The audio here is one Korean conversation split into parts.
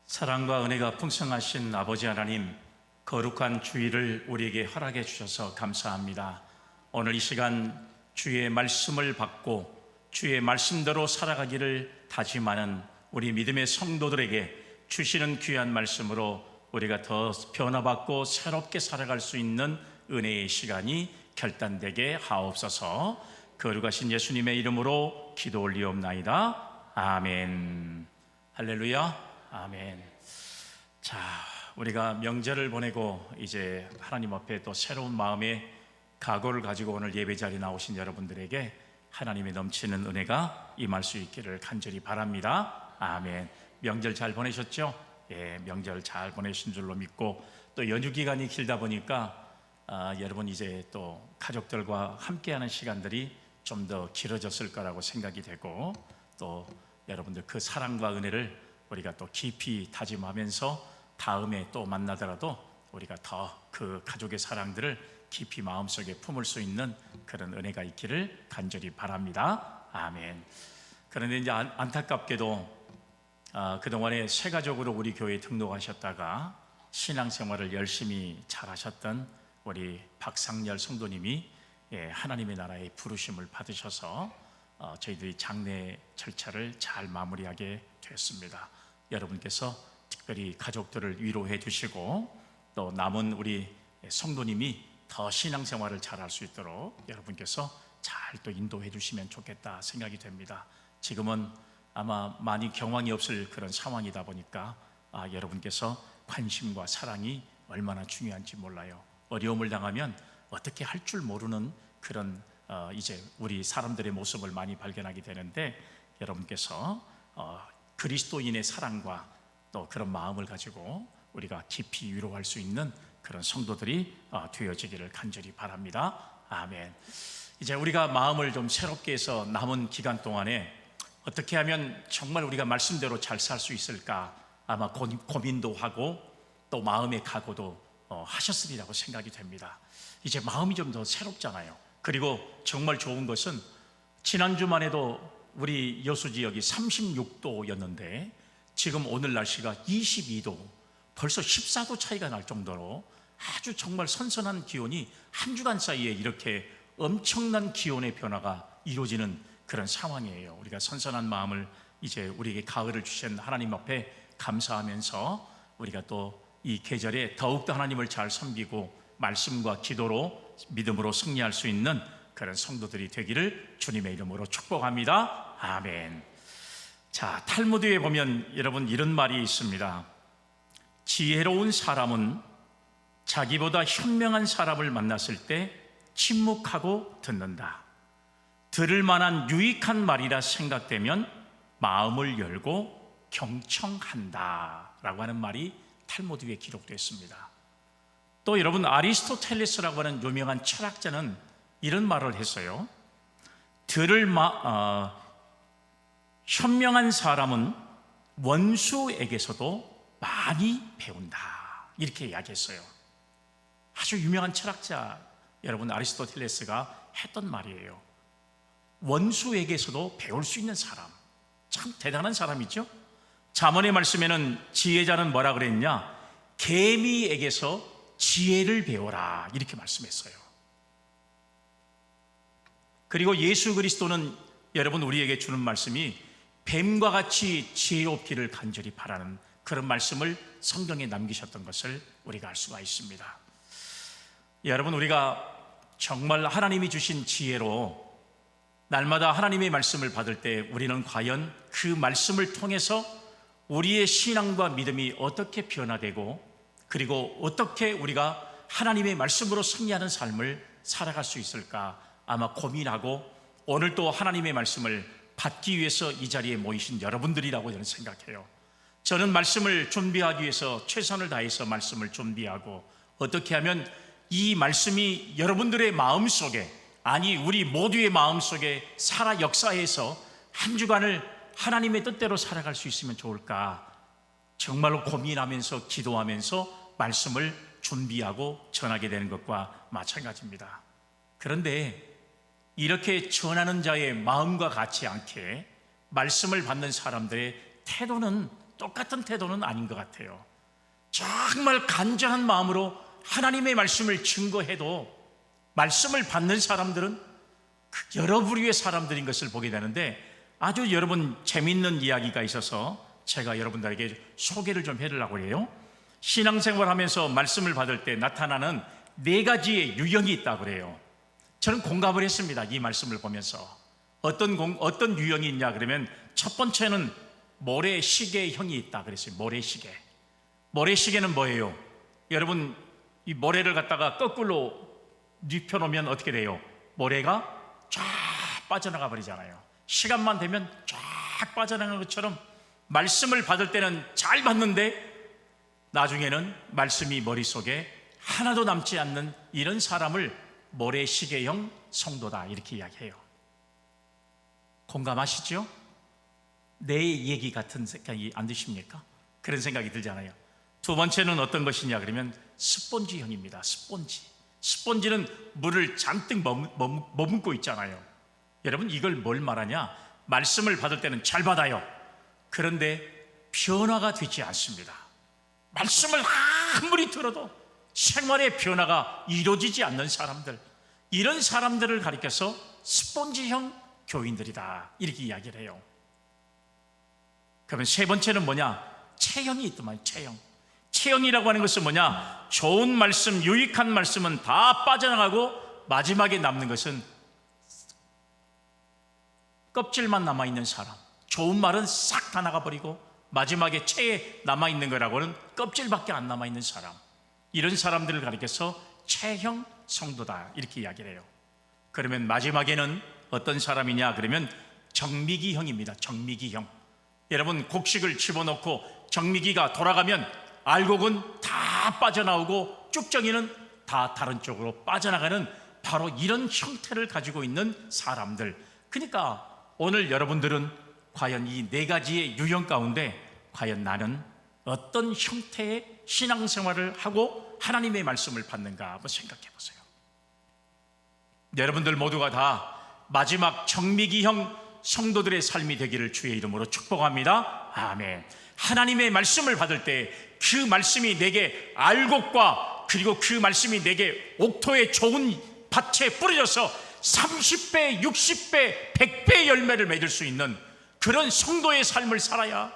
사랑과 은혜가 풍성하신 아버지 하나님, 거룩한 주일을 우리에게 허락해 주셔서 감사합니다. 오늘 이 시간 주의 말씀을 받고 주의 말씀대로 살아가기를 다짐하는 우리 믿음의 성도들에게 주시는 귀한 말씀으로 우리가 더 변화받고 새롭게 살아갈 수 있는 은혜의 시간이 결단되게 하옵소서. 거룩하신 예수님의 이름으로 기도 올리옵나이다. 아멘. 할렐루야. 아멘. 자, 우리가 명절을 보내고 이제 하나님 앞에 또 새로운 마음의 각오를 가지고 오늘 예배 자리에 나오신 여러분들에게 하나님의 넘치는 은혜가 임할 수 있기를 간절히 바랍니다. 아멘. 명절 잘 보내셨죠? 예, 명절 잘 보내신 줄로 믿고, 또 연휴 기간이 길다 보니까 여러분 이제 또 가족들과 함께하는 시간들이 좀 더 길어졌을 거라고 생각이 되고, 또 여러분들 그 사랑과 은혜를 우리가 또 깊이 다짐하면서 다음에 또 만나더라도 우리가 더 그 가족의 사랑들을 깊이 마음속에 품을 수 있는 그런 은혜가 있기를 간절히 바랍니다. 아멘. 그런데 이제 안타깝게도 그동안에 새 가족으로 우리 교회에 등록하셨다가 신앙생활을 열심히 잘하셨던 우리 박상열 성도님이 하나님의 나라의 부르심을 받으셔서 저희들이 장례 절차를 잘 마무리하게 됐습니다. 여러분께서 특별히 가족들을 위로해 주시고, 또 남은 우리 성도님이 더 신앙생활을 잘할 수 있도록 여러분께서 잘 또 인도해 주시면 좋겠다 생각이 됩니다. 지금은 아마 많이 경황이 없을 그런 상황이다 보니까 여러분께서 관심과 사랑이 얼마나 중요한지 몰라요. 어려움을 당하면 어떻게 할 줄 모르는 그런 이제 우리 사람들의 모습을 많이 발견하게 되는데, 여러분께서 그리스도인의 사랑과 또 그런 마음을 가지고 우리가 깊이 위로할 수 있는 그런 성도들이 되어지기를 간절히 바랍니다. 아멘. 이제 우리가 마음을 좀 새롭게 해서 남은 기간 동안에 어떻게 하면 정말 우리가 말씀대로 잘 살 수 있을까, 아마 고민도 하고 또 마음의 각오도 하셨으리라고 생각이 됩니다. 이제 마음이 좀 더 새롭잖아요. 그리고 정말 좋은 것은 지난주만 해도 우리 여수 지역이 36도였는데 지금 오늘 날씨가 22도, 벌써 14도 차이가 날 정도로 아주 정말 선선한 기온이 한 주간 사이에 이렇게 엄청난 기온의 변화가 이루어지는 그런 상황이에요. 우리가 선선한 마음을, 이제 우리에게 가을을 주신 하나님 앞에 감사하면서 우리가 또 이 계절에 더욱더 하나님을 잘 섬기고 말씀과 기도로 믿음으로 승리할 수 있는 그런 성도들이 되기를 주님의 이름으로 축복합니다. 아멘. 자, 탈무드에 보면 여러분 이런 말이 있습니다. 지혜로운 사람은 자기보다 현명한 사람을 만났을 때 침묵하고 듣는다. 들을 만한 유익한 말이라 생각되면 마음을 열고 경청한다 라고 하는 말이 탈무드에 기록되어 있습니다. 또 여러분, 아리스토텔레스라고 하는 유명한 철학자는 이런 말을 했어요. 현명한 사람은 원수에게서도 많이 배운다, 이렇게 이야기했어요. 아주 유명한 철학자 여러분, 아리스토텔레스가 했던 말이에요. 원수에게서도 배울 수 있는 사람, 참 대단한 사람이죠. 잠언의 말씀에는 지혜자는 뭐라 그랬냐, 개미에게서 지혜를 배워라, 이렇게 말씀했어요. 그리고 예수 그리스도는 여러분 우리에게 주는 말씀이 뱀과 같이 지혜롭기를 간절히 바라는 그런 말씀을 성경에 남기셨던 것을 우리가 알 수가 있습니다. 여러분, 우리가 정말 하나님이 주신 지혜로 날마다 하나님의 말씀을 받을 때 우리는 과연 그 말씀을 통해서 우리의 신앙과 믿음이 어떻게 변화되고, 그리고 어떻게 우리가 하나님의 말씀으로 승리하는 삶을 살아갈 수 있을까 아마 고민하고, 오늘 또 하나님의 말씀을 받기 위해서 이 자리에 모이신 여러분들이라고 저는 생각해요. 저는 말씀을 준비하기 위해서 최선을 다해서 말씀을 준비하고, 어떻게 하면 이 말씀이 여러분들의 마음속에, 아니 우리 모두의 마음속에 살아 역사해서 한 주간을 하나님의 뜻대로 살아갈 수 있으면 좋을까, 정말로 고민하면서 기도하면서 말씀을 준비하고 전하게 되는 것과 마찬가지입니다. 그런데 이렇게 전하는 자의 마음과 같지 않게 말씀을 받는 사람들의 태도는 똑같은 태도는 아닌 것 같아요. 정말 간절한 마음으로 하나님의 말씀을 증거해도 말씀을 받는 사람들은 여러 부류의 사람들인 것을 보게 되는데, 아주 여러분 재미있는 이야기가 있어서 제가 여러분들에게 소개를 좀 해드리려고 해요. 신앙생활하면서 말씀을 받을 때 나타나는 4가지의 유형이 있다고 그래요. 저는 공감을 했습니다. 이 말씀을 보면서 어떤 유형이 있냐 그러면, 첫 번째는 모래시계형이 있다 그랬어요. 모래시계는 뭐예요? 여러분, 이 모래를 갖다가 거꾸로 눕혀놓으면 어떻게 돼요? 모래가 쫙 빠져나가 버리잖아요. 시간만 되면 쫙 빠져나가는 것처럼 말씀을 받을 때는 잘 받는데 나중에는 말씀이 머릿속에 하나도 남지 않는 이런 사람을 모래시계형 성도다, 이렇게 이야기해요. 공감하시죠? 내 얘기 같은 생각이 안 드십니까? 그런 생각이 들잖아요. 두 번째는 어떤 것이냐 그러면 스폰지형입니다. 스폰지는 물을 잔뜩 머금고 있잖아요. 여러분, 이걸 뭘 말하냐? 말씀을 받을 때는 잘 받아요. 그런데 변화가 되지 않습니다. 말씀을 아무리 들어도 생활의 변화가 이루어지지 않는 사람들, 이런 사람들을 가리켜서 스폰지형 교인들이다, 이렇게 이야기를 해요. 그러면 세 번째는 뭐냐? 체형이 있더만. 체형이라고 하는 것은 뭐냐? 좋은 말씀, 유익한 말씀은 다 빠져나가고 마지막에 남는 것은 껍질만 남아있는 사람. 좋은 말은 싹 다 나가버리고 마지막에 체에 남아있는 거라고는 껍질밖에 안 남아있는 사람, 이런 사람들을 가리켜서 체형 성도다, 이렇게 이야기를 해요. 그러면 마지막에는 어떤 사람이냐 그러면 정미기형입니다. 정미기형. 여러분, 곡식을 집어넣고 정미기가 돌아가면 알곡은 다 빠져나오고 쭉정이는 다 다른 쪽으로 빠져나가는 바로 이런 형태를 가지고 있는 사람들. 그러니까 오늘 여러분들은 과연 이 4가지의 유형 가운데 과연 나는 어떤 형태의 신앙생활을 하고 하나님의 말씀을 받는가 한번 생각해 보세요. 여러분들 모두가 다 마지막 정미기형 성도들의 삶이 되기를 주의 이름으로 축복합니다. 아멘. 하나님의 말씀을 받을 때 그 말씀이 내게 알곡과, 그리고 그 말씀이 내게 옥토의 좋은 밭에 뿌려져서 30배, 60배, 100배의 열매를 맺을 수 있는 그런 성도의 삶을 살아야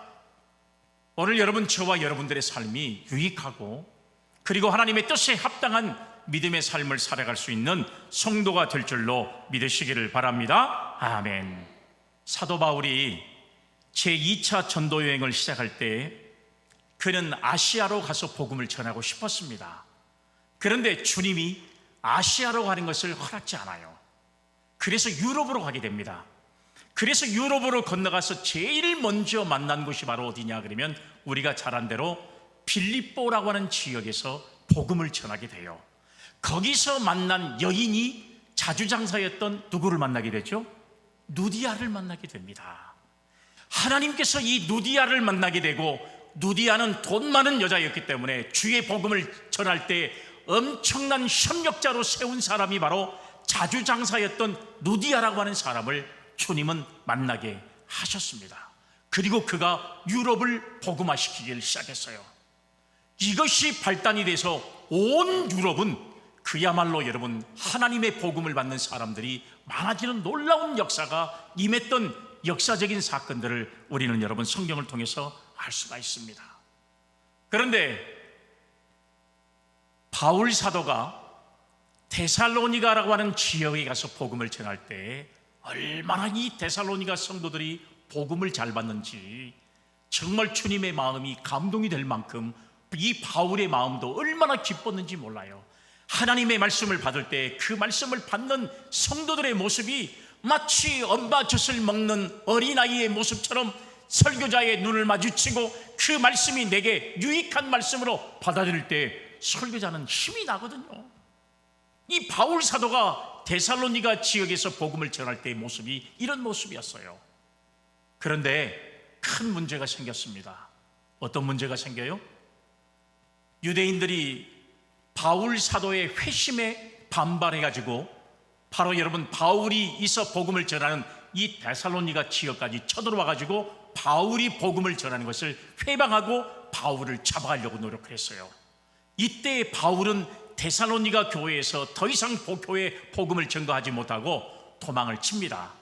오늘 여러분, 저와 여러분들의 삶이 유익하고 그리고 하나님의 뜻에 합당한 믿음의 삶을 살아갈 수 있는 성도가 될 줄로 믿으시기를 바랍니다. 아멘. 사도 바울이 제2차 전도 여행을 시작할 때 그는 아시아로 가서 복음을 전하고 싶었습니다. 그런데 주님이 아시아로 가는 것을 허락지 않아요. 그래서 유럽으로 가게 됩니다. 그래서 유럽으로 건너가서 제일 먼저 만난 곳이 바로 어디냐 그러면, 우리가 잘 안 대로 빌립보라고 하는 지역에서 복음을 전하게 돼요. 거기서 만난 여인이 자주장사였던 누구를 만나게 되죠? 누디아를 만나게 됩니다. 하나님께서 이 누디아를 만나게 되고, 누디아는 돈 많은 여자였기 때문에 주의 복음을 전할 때 엄청난 협력자로 세운 사람이 바로 자주장사였던 누디아라고 하는 사람을 주님은 만나게 하셨습니다. 그리고 그가 유럽을 복음화시키기를 시작했어요. 이것이 발단이 돼서 온 유럽은 그야말로 여러분, 하나님의 복음을 받는 사람들이 많아지는 놀라운 역사가 임했던 역사적인 사건들을 우리는 여러분 성경을 통해서 알 수가 있습니다. 그런데 바울 사도가 데살로니가라고 하는 지역에 가서 복음을 전할 때 얼마나 이 데살로니가 성도들이 복음을 잘 받는지 정말 주님의 마음이 감동이 될 만큼 이 바울의 마음도 얼마나 기뻤는지 몰라요. 하나님의 말씀을 받을 때 그 말씀을 받는 성도들의 모습이 마치 엄마 젖을 먹는 어린아이의 모습처럼 설교자의 눈을 마주치고 그 말씀이 내게 유익한 말씀으로 받아들일 때 설교자는 힘이 나거든요. 이 바울 사도가 데살로니가 지역에서 복음을 전할 때의 모습이 이런 모습이었어요. 그런데 큰 문제가 생겼습니다. 어떤 문제가 생겨요? 유대인들이 바울 사도의 회심에 반발해가지고 바로 여러분 바울이 있어 복음을 전하는 이 데살로니가 지역까지 쳐들어와가지고 바울이 복음을 전하는 것을 회방하고 바울을 잡아가려고 노력을 했어요. 이때 바울은 데살로니가 교회에서 더 이상 교회에 복음을 전가하지 못하고 도망을 칩니다.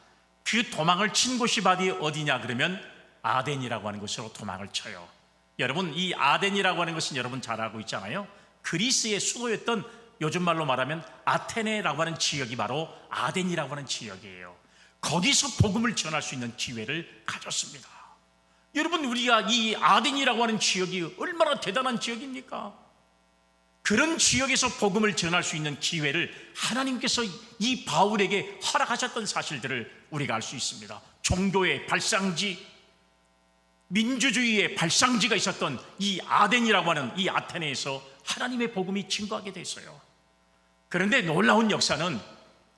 그 도망을 친 곳이 어디냐 그러면 아덴이라고 하는 곳으로 도망을 쳐요. 여러분, 이 아덴이라고 하는 것은 여러분 잘 알고 있잖아요. 그리스의 수도였던, 요즘 말로 말하면 아테네라고 하는 지역이 바로 아덴이라고 하는 지역이에요. 거기서 복음을 전할 수 있는 기회를 가졌습니다. 여러분, 우리가 이 아덴이라고 하는 지역이 얼마나 대단한 지역입니까? 그런 지역에서 복음을 전할 수 있는 기회를 하나님께서 이 바울에게 허락하셨던 사실들을 우리가 알 수 있습니다. 종교의 발상지, 민주주의의 발상지가 있었던 이 아덴이라고 하는 이 아테네에서 하나님의 복음이 증거하게 됐어요. 그런데 놀라운 역사는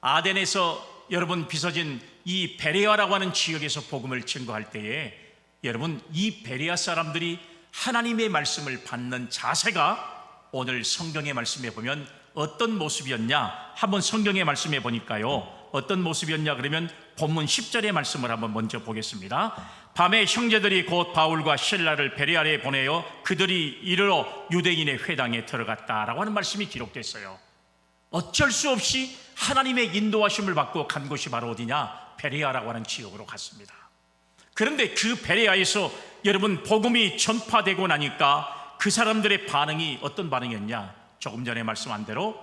아덴에서 여러분 빚어진 이 베레아라고 하는 지역에서 복음을 증거할 때에 여러분, 이 베레아 사람들이 하나님의 말씀을 받는 자세가 오늘 성경의 말씀에 보면 어떤 모습이었냐? 한번 성경의 말씀에 보니까요, 어떤 모습이었냐 그러면 본문 10절의 말씀을 한번 먼저 보겠습니다. 밤에 형제들이 곧 바울과 실라를 베레아에 보내어 그들이 이르러 유대인의 회당에 들어갔다라고 하는 말씀이 기록됐어요. 어쩔 수 없이 하나님의 인도하심을 받고 간 곳이 바로 어디냐? 베레아라고 하는 지역으로 갔습니다. 그런데 그 베레아에서 여러분 복음이 전파되고 나니까 그 사람들의 반응이 어떤 반응이었냐? 조금 전에 말씀한 대로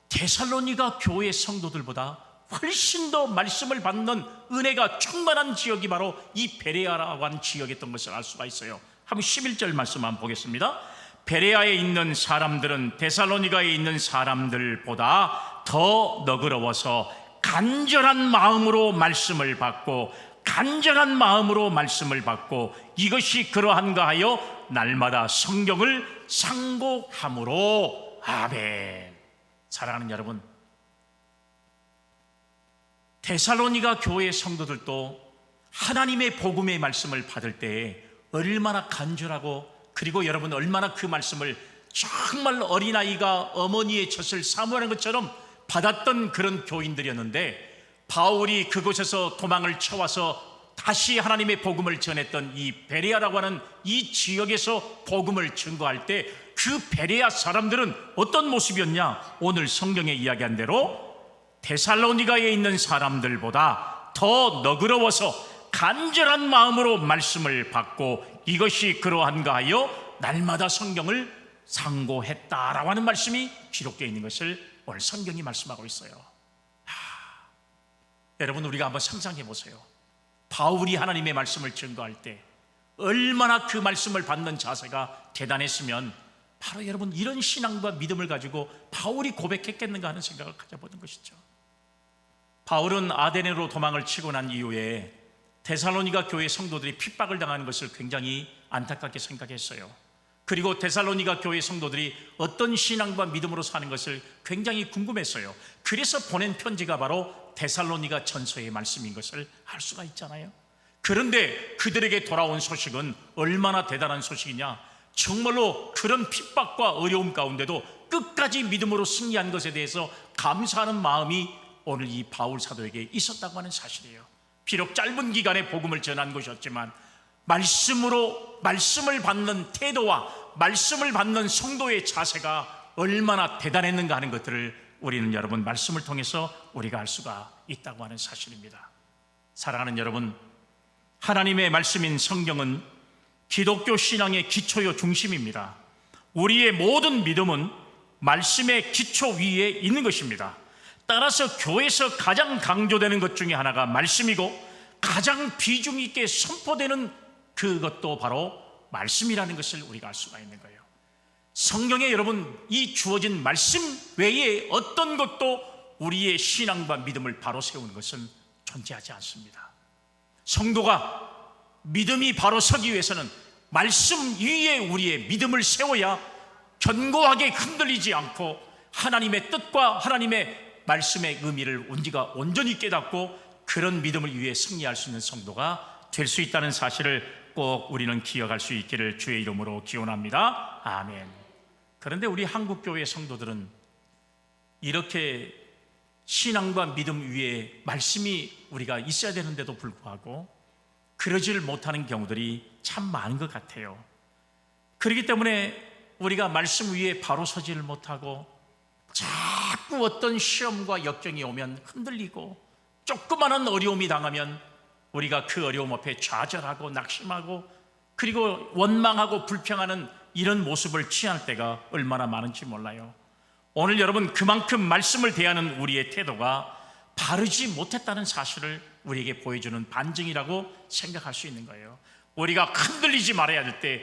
데살로니가 교회 성도들보다 훨씬 더 말씀을 받는 은혜가 충만한 지역이 바로 이 베레아라고 하는 지역이었던 것을 알 수가 있어요. 한번 11절 말씀 한번 보겠습니다. 베레아에 있는 사람들은 데살로니가에 있는 사람들보다 더 너그러워서 간절한 마음으로 말씀을 받고 이것이 그러한가 하여 날마다 성경을 상고함으로. 아멘. 사랑하는 여러분, 데살로니가 교회 성도들도 하나님의 복음의 말씀을 받을 때에 얼마나 간절하고, 그리고 여러분 얼마나 그 말씀을 정말 어린아이가 어머니의 젖을 사모하는 것처럼 받았던 그런 교인들이었는데, 바울이 그곳에서 도망을 쳐와서 다시 하나님의 복음을 전했던 이 베레아라고 하는 이 지역에서 복음을 증거할 때 그 베레아 사람들은 어떤 모습이었냐? 오늘 성경에 이야기한 대로 데살로니가에 있는 사람들보다 더 너그러워서 간절한 마음으로 말씀을 받고 이것이 그러한가 하여 날마다 성경을 상고했다라고 하는 말씀이 기록되어 있는 것을 오늘 성경이 말씀하고 있어요. 여러분, 우리가 한번 상상해 보세요. 바울이 하나님의 말씀을 증거할 때 얼마나 그 말씀을 받는 자세가 대단했으면 바로 여러분 이런 신앙과 믿음을 가지고 바울이 고백했겠는가 하는 생각을 가져보는 것이죠. 바울은 아데네로 도망을 치고 난 이후에 데살로니가 교회 성도들이 핍박을 당하는 것을 굉장히 안타깝게 생각했어요. 그리고 데살로니가 교회 성도들이 어떤 신앙과 믿음으로 사는 것을 굉장히 궁금했어요. 그래서 보낸 편지가 바로 데살로니가 전서의 말씀인 것을 알 수가 있잖아요. 그런데 그들에게 돌아온 소식은 얼마나 대단한 소식이냐? 정말로 그런 핍박과 어려움 가운데도 끝까지 믿음으로 승리한 것에 대해서 감사하는 마음이 오늘 이 바울 사도에게 있었다고 하는 사실이에요. 비록 짧은 기간에 복음을 전한 것이었지만 말씀을 받는 태도와 말씀을 받는 성도의 자세가 얼마나 대단했는가 하는 것들을 우리는 여러분 말씀을 통해서 우리가 알 수가 있다고 하는 사실입니다. 사랑하는 여러분, 하나님의 말씀인 성경은 기독교 신앙의 기초요 중심입니다. 우리의 모든 믿음은 말씀의 기초 위에 있는 것입니다. 따라서 교회에서 가장 강조되는 것 중에 하나가 말씀이고 가장 비중 있게 선포되는 그것도 바로 말씀이라는 것을 우리가 알 수가 있는 거예요. 성경에 여러분 이 주어진 말씀 외에 어떤 것도 우리의 신앙과 믿음을 바로 세우는 것은 존재하지 않습니다. 성도가 믿음이 바로 서기 위해서는 말씀 위에 우리의 믿음을 세워야 견고하게 흔들리지 않고 하나님의 뜻과 하나님의 말씀의 의미를 우리가 온전히 깨닫고 그런 믿음을 위해 승리할 수 있는 성도가 될 수 있다는 사실을 꼭 우리는 기억할 수 있기를 주의 이름으로 기원합니다. 아멘. 그런데 우리 한국교회 성도들은 이렇게 신앙과 믿음 위에 말씀이 우리가 있어야 되는데도 불구하고 그러질 못하는 경우들이 참 많은 것 같아요. 그렇기 때문에 우리가 말씀 위에 바로 서지를 못하고 자꾸 어떤 시험과 역경이 오면 흔들리고, 조그마한 어려움이 당하면 우리가 그 어려움 앞에 좌절하고 낙심하고, 그리고 원망하고 불평하는 이런 모습을 취할 때가 얼마나 많은지 몰라요. 오늘 여러분, 그만큼 말씀을 대하는 우리의 태도가 바르지 못했다는 사실을 우리에게 보여주는 반증이라고 생각할 수 있는 거예요. 우리가 흔들리지 말아야 할 때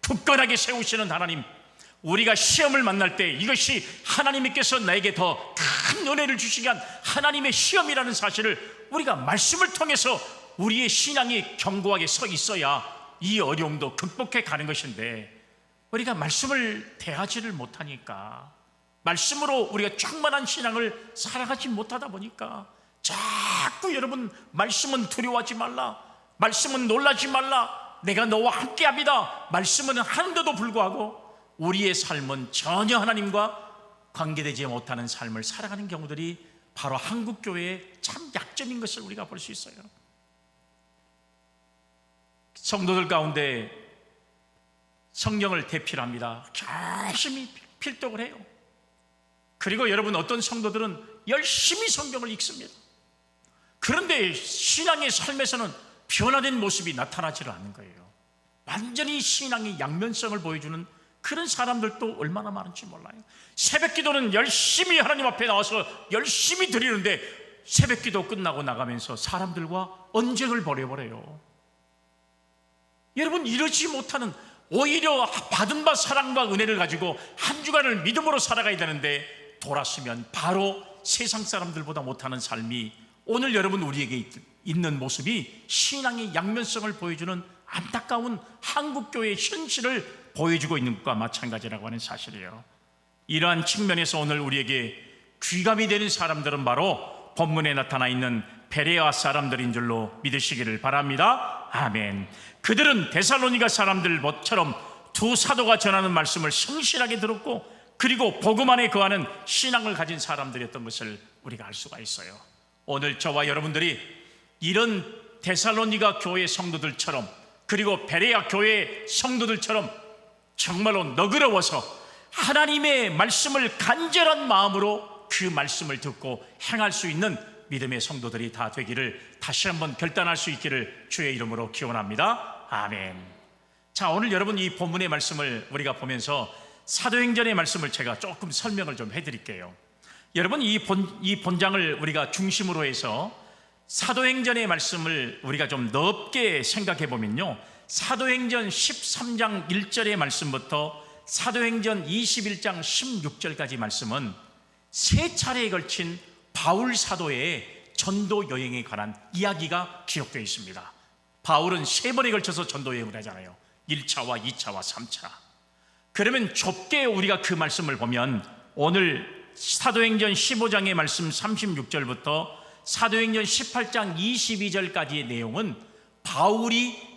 굳건하게 세우시는 하나님, 우리가 시험을 만날 때 이것이 하나님께서 나에게 더 큰 은혜를 주시기 위한 하나님의 시험이라는 사실을 우리가 말씀을 통해서 우리의 신앙이 견고하게 서 있어야 이 어려움도 극복해 가는 것인데, 우리가 말씀을 대하지를 못하니까, 말씀으로 우리가 충만한 신앙을 살아가지 못하다 보니까 자꾸 여러분, 말씀은 두려워하지 말라, 말씀은 놀라지 말라, 내가 너와 함께합니다, 말씀은 하는데도 불구하고 우리의 삶은 전혀 하나님과 관계되지 못하는 삶을 살아가는 경우들이 바로 한국교회의 참 약점인 것을 우리가 볼 수 있어요. 성도들 가운데 성경을 대필합니다. 열심히 필독을 해요. 그리고 여러분, 어떤 성도들은 열심히 성경을 읽습니다. 그런데 신앙의 삶에서는 변화된 모습이 나타나지 않는 거예요. 완전히 신앙의 양면성을 보여주는 그런 사람들도 얼마나 많은지 몰라요. 새벽기도는 열심히 하나님 앞에 나와서 열심히 드리는데 새벽기도 끝나고 나가면서 사람들과 언쟁을 벌여버려요. 여러분, 이러지 못하는, 오히려 받은 바 사랑과 은혜를 가지고 한 주간을 믿음으로 살아가야 되는데 돌았으면 바로 세상 사람들보다 못하는 삶이 오늘 여러분 우리에게 있는 모습이 신앙의 양면성을 보여주는 안타까운 한국교회의 현실을 보여주고 있는 것과 마찬가지라고 하는 사실이에요. 이러한 측면에서 오늘 우리에게 귀감이 되는 사람들은 바로 본문에 나타나 있는 베레아 사람들인 줄로 믿으시기를 바랍니다. 아멘. 그들은 데살로니가 사람들처럼 두 사도가 전하는 말씀을 성실하게 들었고, 그리고 복음 안에 거하는 신앙을 가진 사람들이었던 것을 우리가 알 수가 있어요. 오늘 저와 여러분들이 이런 데살로니가 교회 성도들처럼, 그리고 베레아 교회 성도들처럼 정말로 너그러워서 하나님의 말씀을 간절한 마음으로 그 말씀을 듣고 행할 수 있는 믿음의 성도들이 다 되기를 다시 한번 결단할 수 있기를 주의 이름으로 기원합니다. 아멘. 자, 오늘 여러분, 이 본문의 말씀을 우리가 보면서 사도행전의 말씀을 제가 조금 설명을 좀 해드릴게요. 여러분, 이 본장을 우리가 중심으로 해서 사도행전의 말씀을 우리가 좀 넓게 생각해 보면요, 사도행전 13장 1절의 말씀부터 사도행전 21장 16절까지 말씀은 세 차례에 걸친 바울 사도의 전도 여행에 관한 이야기가 기록되어 있습니다. 바울은 세 번에 걸쳐서 전도 여행을 하잖아요. 1차와 2차와 3차. 그러면 좁게 우리가 그 말씀을 보면 오늘 사도행전 15장의 말씀 36절부터 사도행전 18장 22절까지의 내용은 바울이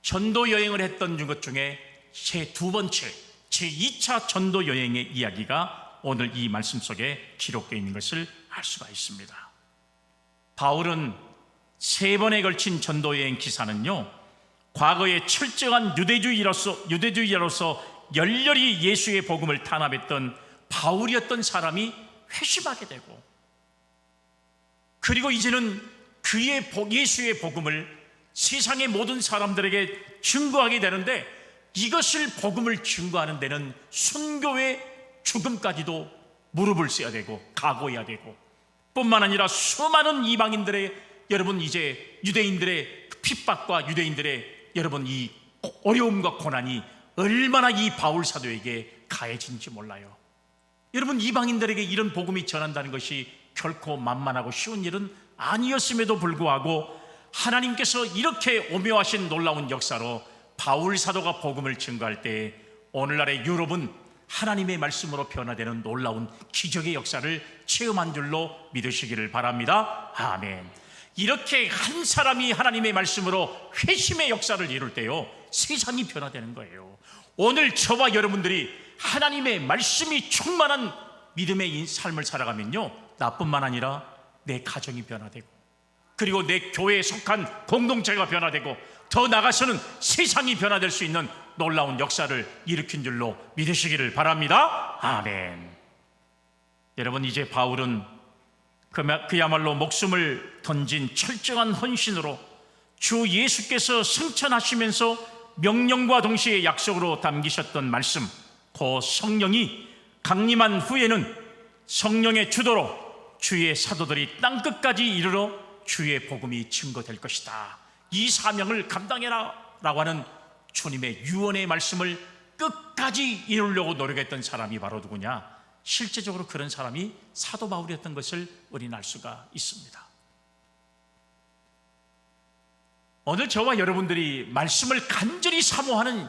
전도 여행을 했던 것 중에 제 두 번째, 제 2차 전도 여행의 이야기가 오늘 이 말씀 속에 기록되어 있는 것을 알 수가 있습니다. 바울은 세 번에 걸친 전도 여행 기사는요, 과거에 철저한 유대주의자로서 열렬히 예수의 복음을 탄압했던 바울이었던 사람이 회심하게 되고, 그리고 이제는 그의 예수의 복음을 세상의 모든 사람들에게 증거하게 되는데, 이것을 복음을 증거하는 데는 순교의 죽음까지도 무릎을 써야 되고 각오해야 되고, 뿐만 아니라 수많은 이방인들의, 여러분 이제 유대인들의 핍박과 유대인들의 여러분 이 어려움과 고난이 얼마나 이 바울 사도에게 가해진지 몰라요. 여러분, 이방인들에게 이런 복음이 전한다는 것이 결코 만만하고 쉬운 일은 아니었음에도 불구하고 하나님께서 이렇게 오묘하신 놀라운 역사로 바울 사도가 복음을 증거할 때 오늘날의 유럽은 하나님의 말씀으로 변화되는 놀라운 기적의 역사를 체험한 줄로 믿으시기를 바랍니다. 아멘. 이렇게 한 사람이 하나님의 말씀으로 회심의 역사를 이룰 때요, 세상이 변화되는 거예요. 오늘 저와 여러분들이 하나님의 말씀이 충만한 믿음의 삶을 살아가면요, 나뿐만 아니라 내 가정이 변화되고, 그리고 내 교회에 속한 공동체가 변화되고 더 나아가서는 세상이 변화될 수 있는 놀라운 역사를 일으킨 줄로 믿으시기를 바랍니다. 아멘. 여러분, 이제 바울은 그야말로 목숨을 던진 철저한 헌신으로 주 예수께서 승천하시면서 명령과 동시에 약속으로 담기셨던 말씀, 그 성령이 강림한 후에는 성령의 주도로 주의 사도들이 땅끝까지 이르러 주의 복음이 증거될 것이다. 이 사명을 감당해라 라고 하는 주님의 유언의 말씀을 끝까지 이루려고 노력했던 사람이 바로 누구냐? 실제적으로 그런 사람이 사도 바울이었던 것을 우리는 알 수가 있습니다. 오늘 저와 여러분들이 말씀을 간절히 사모하는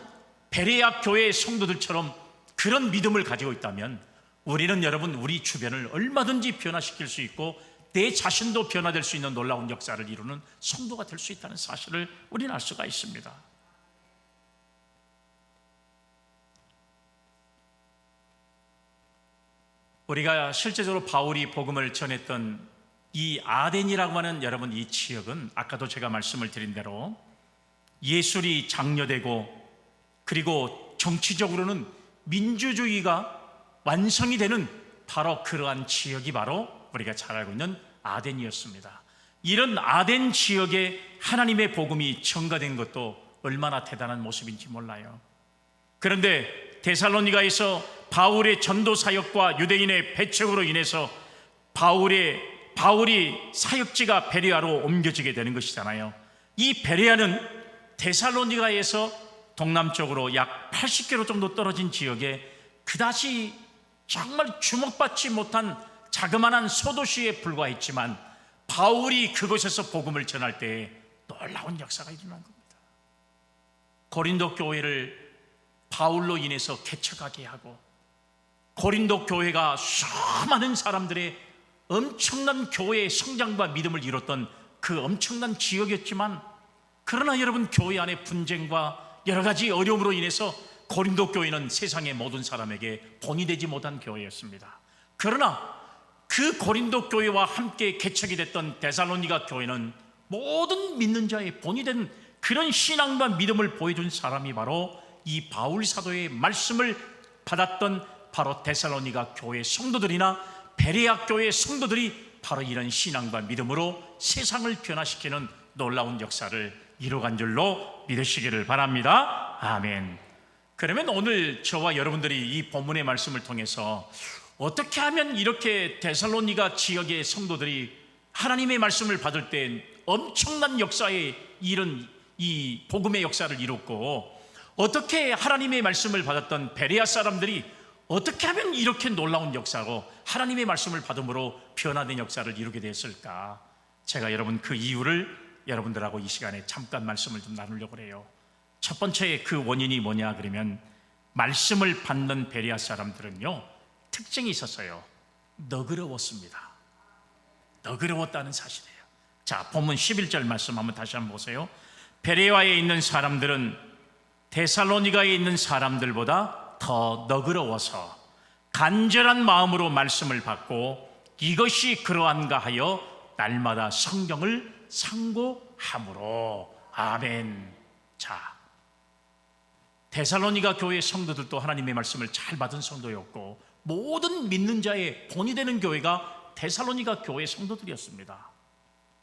베레아 교회의 성도들처럼 그런 믿음을 가지고 있다면 우리는 여러분, 우리 주변을 얼마든지 변화시킬 수 있고 내 자신도 변화될 수 있는 놀라운 역사를 이루는 성도가 될 수 있다는 사실을 우리는 알 수가 있습니다. 우리가 실제적으로 바울이 복음을 전했던 이 아덴이라고 하는 여러분, 이 지역은 아까도 제가 말씀을 드린 대로 예술이 장려되고 그리고 정치적으로는 민주주의가 완성이 되는 바로 그러한 지역이 바로 우리가 잘 알고 있는 아덴이었습니다. 이런 아덴 지역에 하나님의 복음이 전가된 것도 얼마나 대단한 모습인지 몰라요. 그런데 데살로니가에서 바울의 전도 사역과 유대인의 배척으로 인해서 바울이 사역지가 베레아로 옮겨지게 되는 것이잖아요. 이 베레아는 데살로니가에서 동남쪽으로 약 80km 정도 떨어진 지역에 그다지 정말 주목받지 못한 자그마한 소도시에 불과했지만 바울이 그곳에서 복음을 전할 때에 놀라운 역사가 일어난 겁니다. 고린도 교회를 바울로 인해서 개척하게 하고 고린도 교회가 수많은 사람들의 엄청난 교회의 성장과 믿음을 이뤘던 그 엄청난 지역이었지만, 그러나 여러분, 교회 안에 분쟁과 여러 가지 어려움으로 인해서 고린도 교회는 세상의 모든 사람에게 본이 되지 못한 교회였습니다. 그러나 그 고린도 교회와 함께 개척이 됐던 데살로니가 교회는 모든 믿는 자의 본이 된 그런 신앙과 믿음을 보여준 사람이 바로 이 바울 사도의 말씀을 받았던 바로 데살로니가 교회 성도들이나 베레아 교회 성도들이 바로 이런 신앙과 믿음으로 세상을 변화시키는 놀라운 역사를 이루어간 줄로 믿으시기를 바랍니다. 아멘. 그러면 오늘 저와 여러분들이 이 본문의 말씀을 통해서 어떻게 하면 이렇게 데살로니가 지역의 성도들이 하나님의 말씀을 받을 때 엄청난 역사에 이른 이 복음의 역사를 이뤘고, 어떻게 하나님의 말씀을 받았던 베레아 사람들이 어떻게 하면 이렇게 놀라운 역사로 하나님의 말씀을 받음으로 변화된 역사를 이루게 됐을까? 제가 여러분 그 이유를 여러분들하고 이 시간에 잠깐 말씀을 좀 나누려고 해요. 첫 번째 그 원인이 뭐냐 그러면, 말씀을 받는 베레아 사람들은요, 특징이 있었어요. 너그러웠습니다. 너그러웠다는 사실이에요. 자, 본문 11절 말씀 한번 다시 한번 보세요. 베레아에 있는 사람들은 데살로니가에 있는 사람들보다 더 너그러워서 간절한 마음으로 말씀을 받고 이것이 그러한가 하여 날마다 성경을 상고함으로. 아멘. 자, 데살로니가 교회 성도들도 하나님의 말씀을 잘 받은 성도였고 모든 믿는 자의 본이 되는 교회가 데살로니가 교회 성도들이었습니다.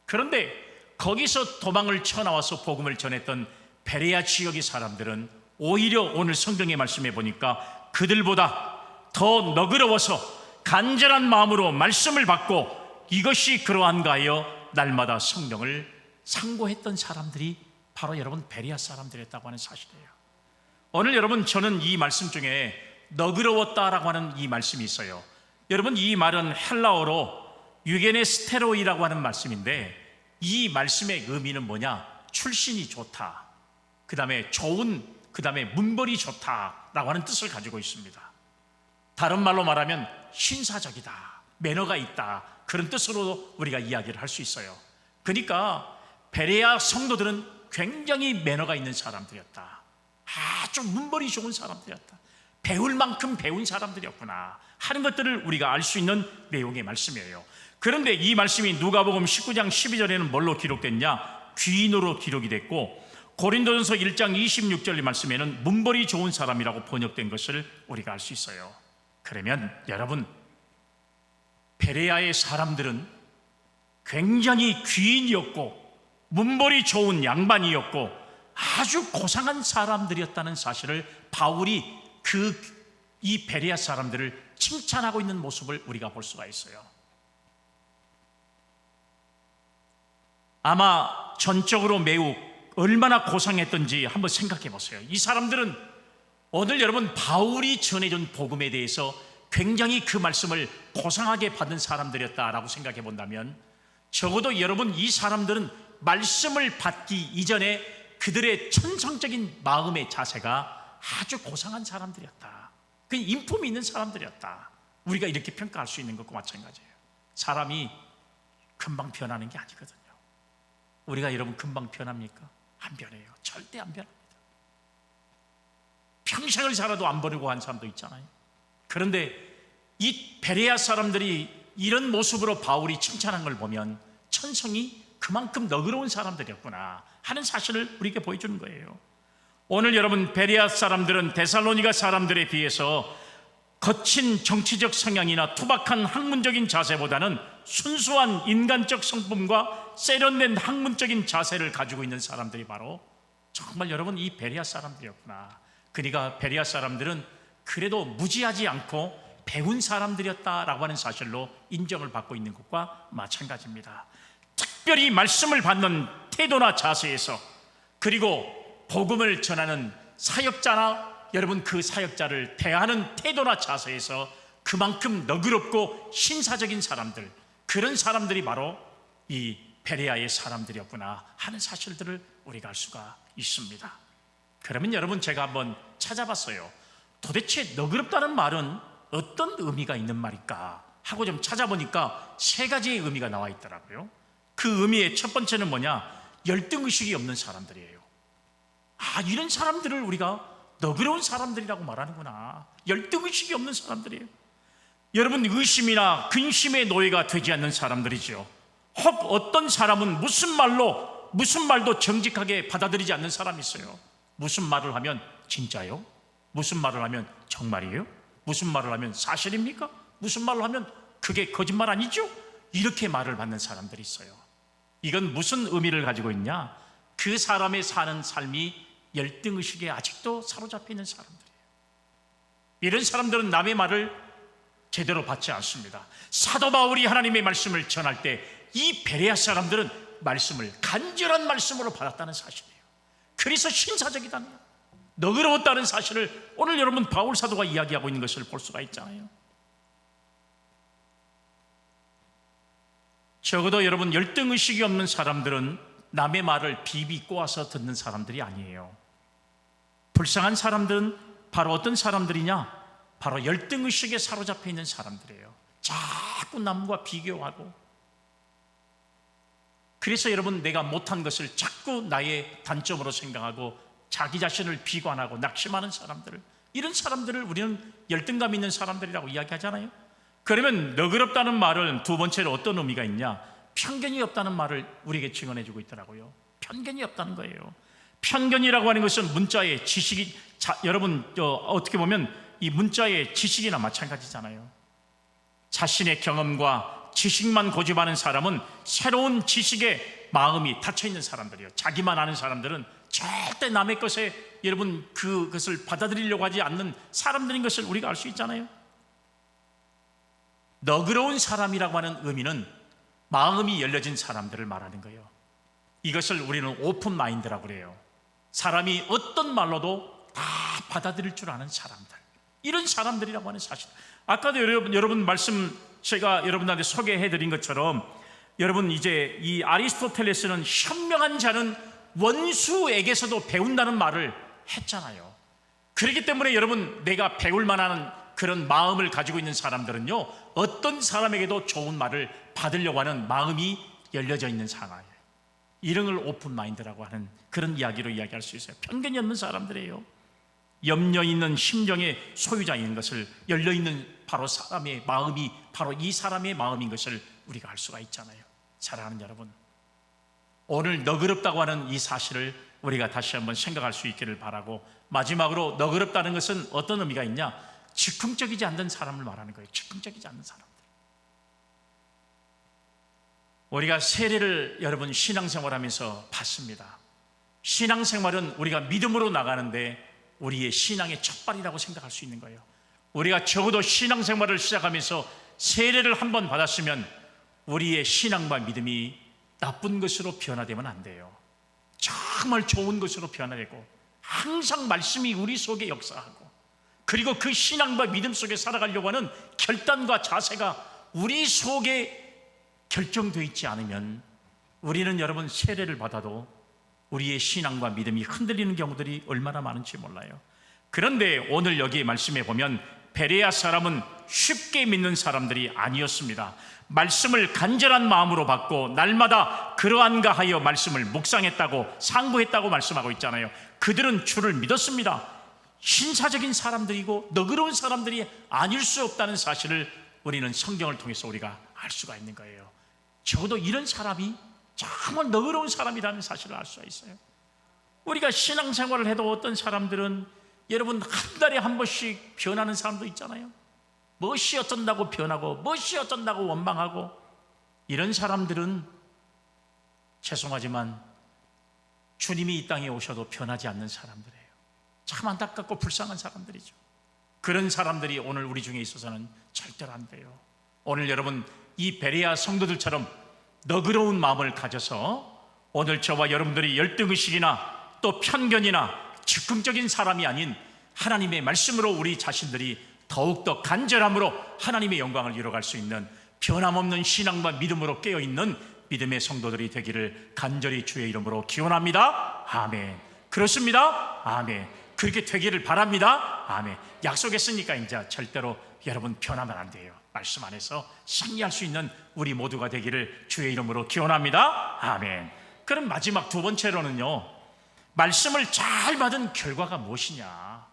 그런데 거기서 도망을 쳐나와서 복음을 전했던 베레아 지역의 사람들은 오히려 오늘 성경의 말씀에 보니까 그들보다 더 너그러워서 간절한 마음으로 말씀을 받고 이것이 그러한가 하여 날마다 성경을 상고했던 사람들이 바로 여러분 베레아 사람들이었다고 하는 사실이에요. 오늘 여러분, 저는 이 말씀 중에 너그러웠다라고 하는 이 말씀이 있어요. 여러분, 이 말은 헬라어로 유게네스테로이라고 하는 말씀인데, 이 말씀의 의미는 뭐냐? 출신이 좋다, 그 다음에 좋은, 그 다음에 문벌이 좋다라고 하는 뜻을 가지고 있습니다. 다른 말로 말하면 신사적이다, 매너가 있다, 그런 뜻으로 우리가 이야기를 할 수 있어요. 그러니까 베레아 성도들은 굉장히 매너가 있는 사람들이었다, 아주 문벌이 좋은 사람들이었다, 배울 만큼 배운 사람들이었구나 하는 것들을 우리가 알 수 있는 내용의 말씀이에요. 그런데 이 말씀이 누가복음 19장 12절에는 뭘로 기록됐냐? 귀인으로 기록이 됐고, 고린도전서 1장 26절 말씀에는 문벌이 좋은 사람이라고 번역된 것을 우리가 알 수 있어요. 그러면 여러분, 베레아의 사람들은 굉장히 귀인이었고 문벌이 좋은 양반이었고 아주 고상한 사람들이었다는 사실을 바울이 이 베레아 사람들을 칭찬하고 있는 모습을 우리가 볼 수가 있어요. 아마 전적으로 매우 얼마나 고상했던지 한번 생각해 보세요. 이 사람들은 오늘 여러분 바울이 전해준 복음에 대해서 굉장히 그 말씀을 고상하게 받은 사람들이었다라고 생각해 본다면, 적어도 여러분 이 사람들은 말씀을 받기 이전에 그들의 천성적인 마음의 자세가 아주 고상한 사람들이었다. 그 인품이 있는 사람들이었다. 우리가 이렇게 평가할 수 있는 것과 마찬가지예요. 사람이 금방 변하는 게 아니거든요. 우리가 여러분 금방 변합니까? 안 변해요. 절대 안 변합니다. 평생을 살아도 안 버리고 한 사람도 있잖아요. 그런데 이 베레아 사람들이 이런 모습으로 바울이 칭찬한 걸 보면 천성이 그만큼 너그러운 사람들이었구나 하는 사실을 우리에게 보여주는 거예요. 오늘 여러분 베레아 사람들은 데살로니가 사람들에 비해서 거친 정치적 성향이나 투박한 학문적인 자세보다는 순수한 인간적 성품과 세련된 학문적인 자세를 가지고 있는 사람들이 바로 정말 여러분 이 베레아 사람들이었구나. 그러니까 베레아 사람들은 그래도 무지하지 않고 배운 사람들이었다라고 하는 사실로 인정을 받고 있는 것과 마찬가지입니다. 특별히 말씀을 받는 태도나 자세에서, 그리고 복음을 전하는 사역자나 여러분 그 사역자를 대하는 태도나 자세에서 그만큼 너그럽고 신사적인 사람들, 그런 사람들이 바로 이 베레아의 사람들이었구나 하는 사실들을 우리가 알 수가 있습니다. 그러면 여러분 제가 한번 찾아봤어요. 도대체 너그럽다는 말은 어떤 의미가 있는 말일까 하고 좀 찾아보니까 세 가지의 의미가 나와 있더라고요. 그 의미의 첫 번째는 뭐냐? 열등의식이 없는 사람들이에요. 이런 사람들을 우리가 너그러운 사람들이라고 말하는구나. 열등의식이 없는 사람들이에요. 여러분 의심이나 근심의 노예가 되지 않는 사람들이죠. 혹 어떤 사람은 무슨 말도 정직하게 받아들이지 않는 사람이 있어요. 무슨 말을 하면 진짜요? 무슨 말을 하면 정말이에요? 무슨 말을 하면 사실입니까? 무슨 말을 하면 그게 거짓말 아니죠? 이렇게 말을 받는 사람들이 있어요. 이건 무슨 의미를 가지고 있냐? 그 사람의 사는 삶이 열등의식에 아직도 사로잡혀 있는 사람들이에요. 이런 사람들은 남의 말을 제대로 받지 않습니다. 사도 바울이 하나님의 말씀을 전할 때 이 베레아 사람들은 말씀을 간절한 말씀으로 받았다는 사실이에요. 그래서 신사적이다는, 너그러웠다는 사실을 오늘 여러분 바울 사도가 이야기하고 있는 것을 볼 수가 있잖아요. 적어도 여러분 열등의식이 없는 사람들은 남의 말을 비비 꼬아서 듣는 사람들이 아니에요. 불쌍한 사람들은 바로 어떤 사람들이냐? 바로 열등의식에 사로잡혀 있는 사람들이에요. 자꾸 남과 비교하고, 그래서 여러분 내가 못한 것을 자꾸 나의 단점으로 생각하고 자기 자신을 비관하고 낙심하는 사람들, 이런 사람들을 우리는 열등감 있는 사람들이라고 이야기하잖아요. 그러면 너그럽다는 말은 두 번째로 어떤 의미가 있냐? 편견이 없다는 말을 우리에게 증언해 주고 있더라고요. 편견이 없다는 거예요. 편견이라고 하는 것은 문자의 지식이, 여러분 어떻게 보면 이 문자의 지식이나 마찬가지잖아요. 자신의 경험과 지식만 고집하는 사람은 새로운 지식에 마음이 닫혀있는 사람들이에요. 자기만 아는 사람들은 절대 남의 것에 여러분 그것을 받아들이려고 하지 않는 사람들인 것을 우리가 알 수 있잖아요. 너그러운 사람이라고 하는 의미는 마음이 열려진 사람들을 말하는 거예요. 이것을 우리는 오픈 마인드라고 그래요. 사람이 어떤 말로도 다 받아들일 줄 아는 사람들, 이런 사람들이라고 하는 사실. 아까도 여러분 말씀 제가 여러분한테 소개해드린 것처럼, 여러분 이제 이 아리스토텔레스는 현명한 자는 원수에게서도 배운다는 말을 했잖아요. 그렇기 때문에 여러분 내가 배울 만한 그런 마음을 가지고 있는 사람들은요, 어떤 사람에게도 좋은 말을 받으려고 하는 마음이 열려져 있는 상황이에요. 이런 걸 오픈 마인드라고 하는 그런 이야기로 이야기할 수 있어요. 편견이 없는 사람들이에요. 염려 있는 심정의 소유자인 것을, 열려있는 바로 사람의 마음이 바로 이 사람의 마음인 것을 우리가 알 수가 있잖아요. 사랑하는 여러분, 오늘 너그럽다고 하는 이 사실을 우리가 다시 한번 생각할 수 있기를 바라고, 마지막으로 너그럽다는 것은 어떤 의미가 있냐? 즉흥적이지 않는 사람을 말하는 거예요. 즉흥적이지 않는 사람들. 우리가 세례를 여러분 신앙생활하면서 봤습니다. 신앙생활은 우리가 믿음으로 나가는데 우리의 신앙의 첫발이라고 생각할 수 있는 거예요. 우리가 적어도 신앙생활을 시작하면서 세례를 한번 받았으면 우리의 신앙과 믿음이 나쁜 것으로 변화되면 안 돼요. 정말 좋은 것으로 변화되고 항상 말씀이 우리 속에 역사하고, 그리고 그 신앙과 믿음 속에 살아가려고 하는 결단과 자세가 우리 속에 결정되어 있지 않으면 우리는 여러분 세례를 받아도 우리의 신앙과 믿음이 흔들리는 경우들이 얼마나 많은지 몰라요. 그런데 오늘 여기 말씀에 보면 베레아 사람은 쉽게 믿는 사람들이 아니었습니다. 말씀을 간절한 마음으로 받고 날마다 그러한가 하여 말씀을 묵상했다고, 상고했다고 말씀하고 있잖아요. 그들은 주를 믿었습니다. 신사적인 사람들이고 너그러운 사람들이 아닐 수 없다는 사실을 우리는 성경을 통해서 우리가 알 수가 있는 거예요. 적어도 이런 사람이 정말 너그러운 사람이라는 사실을 알 수가 있어요. 우리가 신앙생활을 해도 어떤 사람들은 여러분 한 달에 한 번씩 변하는 사람도 있잖아요. 무엇이 어쩐다고 변하고 무엇이 어쩐다고 원망하고, 이런 사람들은 죄송하지만 주님이 이 땅에 오셔도 변하지 않는 사람들이에요. 참 안타깝고 불쌍한 사람들이죠. 그런 사람들이 오늘 우리 중에 있어서는 절대로 안 돼요. 오늘 여러분 이 베레아 성도들처럼 너그러운 마음을 가져서 오늘 저와 여러분들이 열등의식이나 또 편견이나 즉흥적인 사람이 아닌 하나님의 말씀으로 우리 자신들이 더욱더 간절함으로 하나님의 영광을 이뤄갈 수 있는 변함없는 신앙과 믿음으로 깨어있는 믿음의 성도들이 되기를 간절히 주의 이름으로 기원합니다. 아멘. 그렇습니다. 아멘. 그렇게 되기를 바랍니다. 아멘. 약속했으니까 이제 절대로 여러분 변하면 안 돼요. 말씀 안에서 승리할 수 있는 우리 모두가 되기를 주의 이름으로 기원합니다. 아멘. 그럼 마지막 두 번째로는요, 말씀을 잘 받은 결과가 무엇이냐?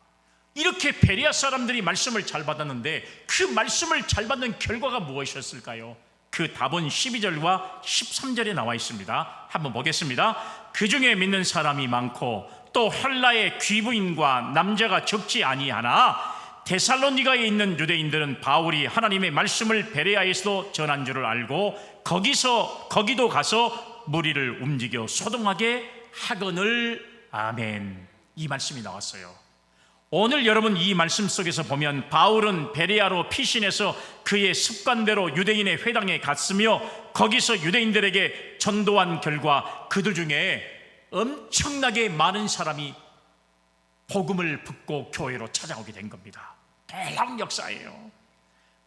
이렇게 베레아 사람들이 말씀을 잘 받았는데 그 말씀을 잘 받는 결과가 무엇이었을까요? 그 답은 12절과 13절에 나와 있습니다. 한번 보겠습니다. 그 중에 믿는 사람이 많고 또 헬라의 귀부인과 남자가 적지 아니하나 데살로니가에 있는 유대인들은 바울이 하나님의 말씀을 베레아에서도 전한 줄을 알고 거기도 가서 무리를 움직여 소동하게 하거늘. 아멘. 이 말씀이 나왔어요. 오늘 여러분 이 말씀 속에서 보면 바울은 베레아로 피신해서 그의 습관대로 유대인의 회당에 갔으며 거기서 유대인들에게 전도한 결과 그들 중에 엄청나게 많은 사람이 복음을 듣고 교회로 찾아오게 된 겁니다. 놀라운 역사예요.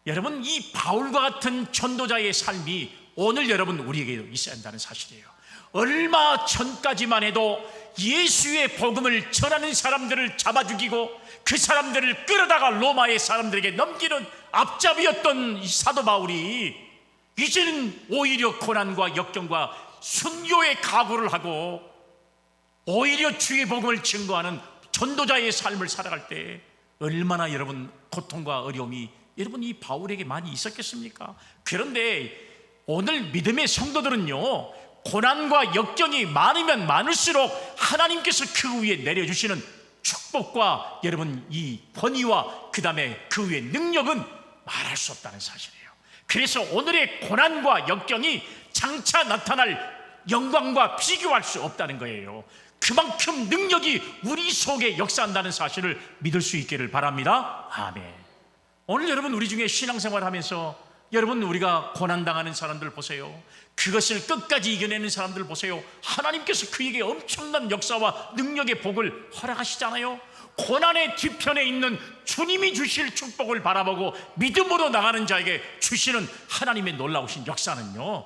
여러분 이 바울과 같은 전도자의 삶이 오늘 여러분 우리에게도 있어야 한다는 사실이에요. 얼마 전까지만 해도 예수의 복음을 전하는 사람들을 잡아 죽이고 그 사람들을 끌어다가 로마의 사람들에게 넘기는 앞잡이였던 이 사도 바울이 이제는 오히려 고난과 역경과 순교의 각오를 하고 오히려 주의 복음을 증거하는 전도자의 삶을 살아갈 때 얼마나 여러분 고통과 어려움이 여러분 이 바울에게 많이 있었겠습니까? 그런데 오늘 믿음의 성도들은요, 고난과 역경이 많으면 많을수록 하나님께서 그 위에 내려주시는 축복과 여러분 이 권위와 그 다음에 그 위에 능력은 말할 수 없다는 사실이에요. 그래서 오늘의 고난과 역경이 장차 나타날 영광과 비교할 수 없다는 거예요. 그만큼 능력이 우리 속에 역사한다는 사실을 믿을 수 있기를 바랍니다. 아멘. 오늘 여러분 우리 중에 신앙생활을 하면서 여러분 우리가 고난당하는 사람들 보세요. 그것을 끝까지 이겨내는 사람들 보세요. 하나님께서 그에게 엄청난 역사와 능력의 복을 허락하시잖아요. 고난의 뒤편에 있는 주님이 주실 축복을 바라보고 믿음으로 나가는 자에게 주시는 하나님의 놀라우신 역사는요,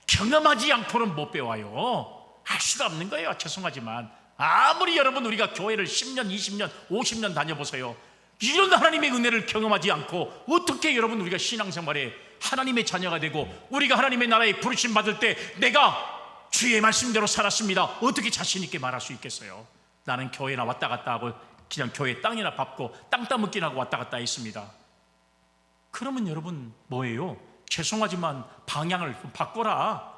경험하지 않고는 못 배워요. 할 수가 없는 거예요. 죄송하지만 아무리 여러분 우리가 교회를 10년, 20년, 50년 다녀보세요. 이런 하나님의 은혜를 경험하지 않고 어떻게 여러분 우리가 신앙생활에 하나님의 자녀가 되고 우리가 하나님의 나라에 부르심 받을 때 내가 주의 말씀대로 살았습니다, 어떻게 자신 있게 말할 수 있겠어요? 나는 교회나 왔다 갔다 하고 그냥 교회 땅이나 밟고 땅 따먹기나 하고 왔다 갔다 했습니다. 그러면 여러분 뭐예요? 죄송하지만 방향을 좀 바꿔라.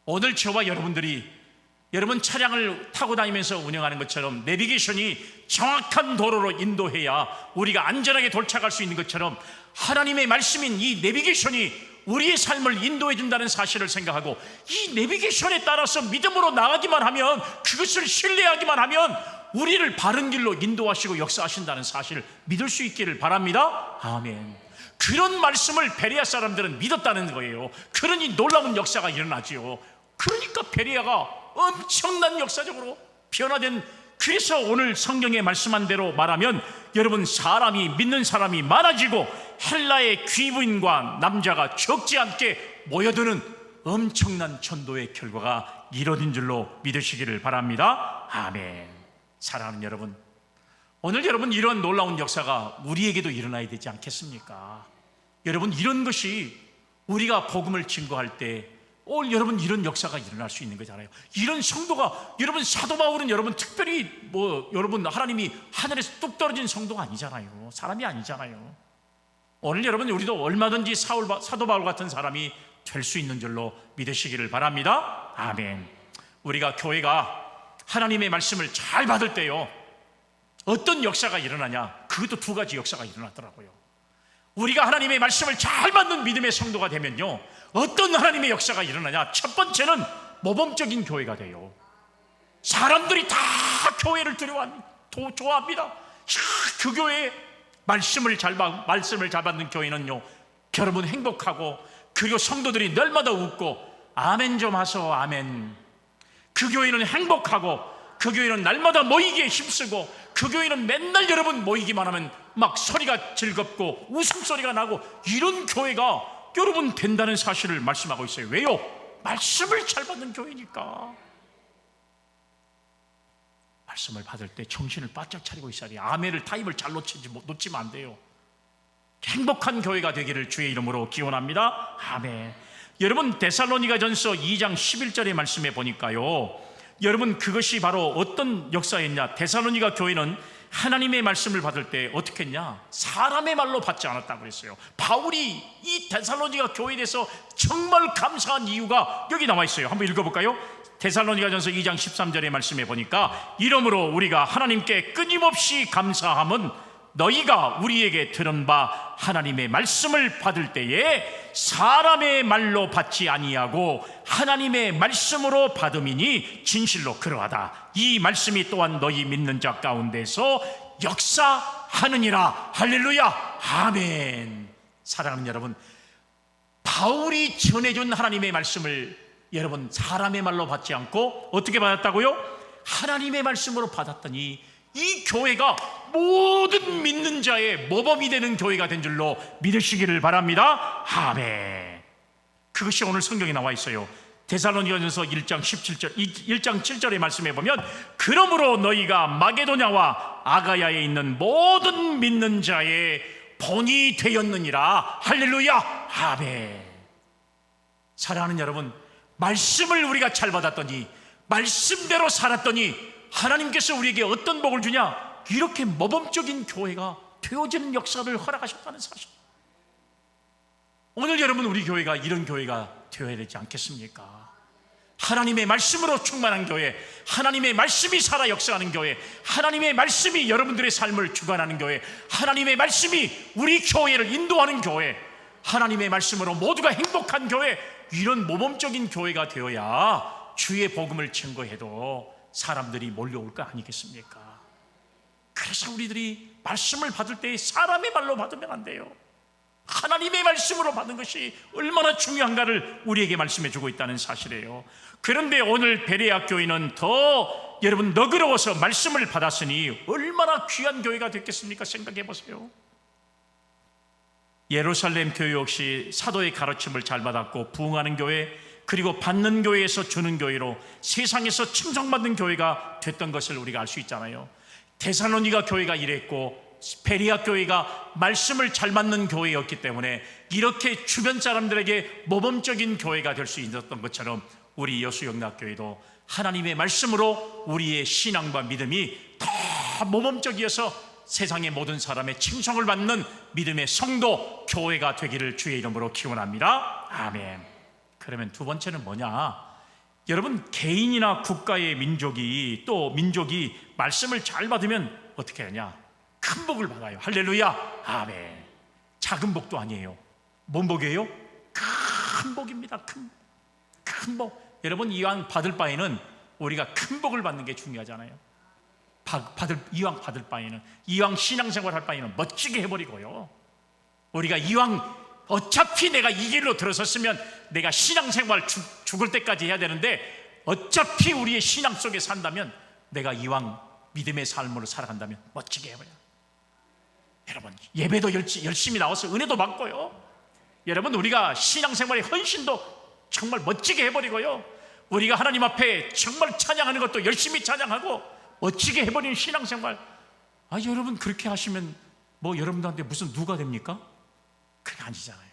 오늘 저와 여러분 차량을 타고 다니면서 운영하는 것처럼 내비게이션이 정확한 도로로 인도해야 우리가 안전하게 도착할 수 있는 것처럼 하나님의 말씀인 이 내비게이션이 우리의 삶을 인도해 준다는 사실을 생각하고 이 내비게이션에 따라서 믿음으로 나가기만 하면, 그것을 신뢰하기만 하면 우리를 바른 길로 인도하시고 역사하신다는 사실을 믿을 수 있기를 바랍니다. 아멘. 그런 말씀을 베레아 사람들은 믿었다는 거예요. 그러니 놀라운 역사가 일어나지요. 그러니까 베레아가 엄청난 역사적으로 변화된, 그래서 오늘 성경에 말씀한 대로 말하면 여러분, 믿는 사람이 많아지고 헬라의 귀부인과 남자가 적지 않게 모여드는 엄청난 전도의 결과가 이뤄진 줄로 믿으시기를 바랍니다. 아멘. 사랑하는 여러분, 오늘 여러분, 이런 놀라운 역사가 우리에게도 일어나야 되지 않겠습니까? 여러분, 이런 것이 우리가 복음을 증거할 때 오늘 여러분 이런 역사가 일어날 수 있는 거잖아요. 이런 성도가, 여러분 사도 바울은 여러분 특별히 여러분 하나님이 하늘에서 뚝 떨어진 성도가 아니잖아요. 사람이 아니잖아요. 오늘 여러분, 우리도 얼마든지 사도 바울 같은 사람이 될 수 있는 줄로 믿으시기를 바랍니다. 아멘. 우리가 교회가 하나님의 말씀을 잘 받을 때요, 어떤 역사가 일어나냐? 그것도 두 가지 역사가 일어나더라고요. 우리가 하나님의 말씀을 잘 받는 믿음의 성도가 되면요, 어떤 하나님의 역사가 일어나냐? 첫 번째는 모범적인 교회가 돼요. 사람들이 다 교회를 좋아합니다. 그 교회에 말씀을 잘 받는 교회는요, 여러분 행복하고, 그리고 성도들이 날마다 웃고 아멘 좀 하소 아멘. 그 교회는 행복하고, 그 교회는 날마다 모이기에 힘쓰고, 그 교회는 맨날 여러분 모이기만 하면 막 소리가 즐겁고 웃음소리가 나고, 이런 교회가 여러분 된다는 사실을 말씀하고 있어요. 왜요? 말씀을 잘 받는 교회니까. 말씀을 받을 때 정신을 바짝 차리고 있어야 돼요. 아멘을 타임을 잘 놓치면 안 돼요. 행복한 교회가 되기를 주의 이름으로 기원합니다. 아멘. 여러분, 데살로니가전서 2장 11절의 말씀에 보니까요, 여러분 그것이 바로 어떤 역사였냐? 데살로니가 교회는 하나님의 말씀을 받을 때 어떻게 했냐? 사람의 말로 받지 않았다고 그랬어요. 바울이 이 데살로니가 교회에 대해서 정말 감사한 이유가 여기 나와 있어요. 한번 읽어볼까요? 데살로니가전서 2장 13절의 말씀에 보니까, 이러므로 우리가 하나님께 끊임없이 감사함은 너희가 우리에게 들은 바 하나님의 말씀을 받을 때에 사람의 말로 받지 아니하고 하나님의 말씀으로 받음이니 진실로 그러하다. 이 말씀이 또한 너희 믿는 자 가운데서 역사하느니라. 할렐루야. 아멘. 사랑하는 여러분, 바울이 전해준 하나님의 말씀을 여러분 사람의 말로 받지 않고 어떻게 받았다고요? 하나님의 말씀으로 받았더니 이 교회가 모든 믿는 자의 모범이 되는 교회가 된 줄로 믿으시기를 바랍니다. 아멘. 그것이 오늘 성경에 나와 있어요. 데살로니가전서 1장 7절의 말씀에 보면, 그러므로 너희가 마게도냐와 아가야에 있는 모든 믿는 자의 본이 되었느니라. 할렐루야. 아멘. 사랑하는 여러분, 말씀을 우리가 잘 받았더니, 말씀대로 살았더니 하나님께서 우리에게 어떤 복을 주냐? 이렇게 모범적인 교회가 되어지는 역사를 허락하셨다는 사실. 오늘 여러분, 우리 교회가 이런 교회가 되어야 되지 않겠습니까? 하나님의 말씀으로 충만한 교회, 하나님의 말씀이 살아 역사하는 교회, 하나님의 말씀이 여러분들의 삶을 주관하는 교회, 하나님의 말씀이 우리 교회를 인도하는 교회, 하나님의 말씀으로 모두가 행복한 교회, 이런 모범적인 교회가 되어야 주의 복음을 증거해도 사람들이 몰려올 거 아니겠습니까? 그래서 우리들이 말씀을 받을 때 사람의 말로 받으면 안 돼요. 하나님의 말씀으로 받는 것이 얼마나 중요한가를 우리에게 말씀해 주고 있다는 사실이에요. 그런데 오늘 베레아 교회는 더 여러분 너그러워서 말씀을 받았으니 얼마나 귀한 교회가 됐겠습니까? 생각해 보세요. 예루살렘 교회 역시 사도의 가르침을 잘 받았고 부흥하는 교회, 그리고 받는 교회에서 주는 교회로 세상에서 칭송받는 교회가 됐던 것을 우리가 알 수 있잖아요. 데살로니가 교회가 이랬고 베레아 교회가 말씀을 잘 받는 교회였기 때문에 이렇게 주변 사람들에게 모범적인 교회가 될 수 있었던 것처럼 우리 여수영락교회도 하나님의 말씀으로 우리의 신앙과 믿음이 더 모범적이어서 세상의 모든 사람의 칭송을 받는 믿음의 성도, 교회가 되기를 주의 이름으로 기원합니다. 아멘. 그러면 두 번째는 뭐냐? 여러분, 개인이나 국가의 민족이 말씀을 잘 받으면 어떻게 하냐? 큰 복을 받아요. 할렐루야. 아멘. 작은 복도 아니에요. 뭔 복이에요? 큰 복입니다. 큰 복. 여러분, 이왕 받을 바에는 우리가 큰 복을 받는 게 중요하잖아요. 이왕 받을 바에는, 이왕 신앙생활 할 바에는 멋지게 해버리고요. 우리가 이왕 어차피 내가 이 길로 들어섰으면 내가 신앙생활 죽을 때까지 해야 되는데, 어차피 우리의 신앙 속에 산다면 내가 이왕 믿음의 삶으로 살아간다면 멋지게 해버려요. 여러분, 예배도 열심히 나와서 은혜도 받고요. 여러분, 우리가 신앙생활의 헌신도 정말 멋지게 해버리고요. 우리가 하나님 앞에 정말 찬양하는 것도 열심히 찬양하고 멋지게 해버리는 신앙생활. 여러분, 그렇게 하시면 뭐 여러분들한테 무슨 누가 됩니까? 그게 아니잖아요.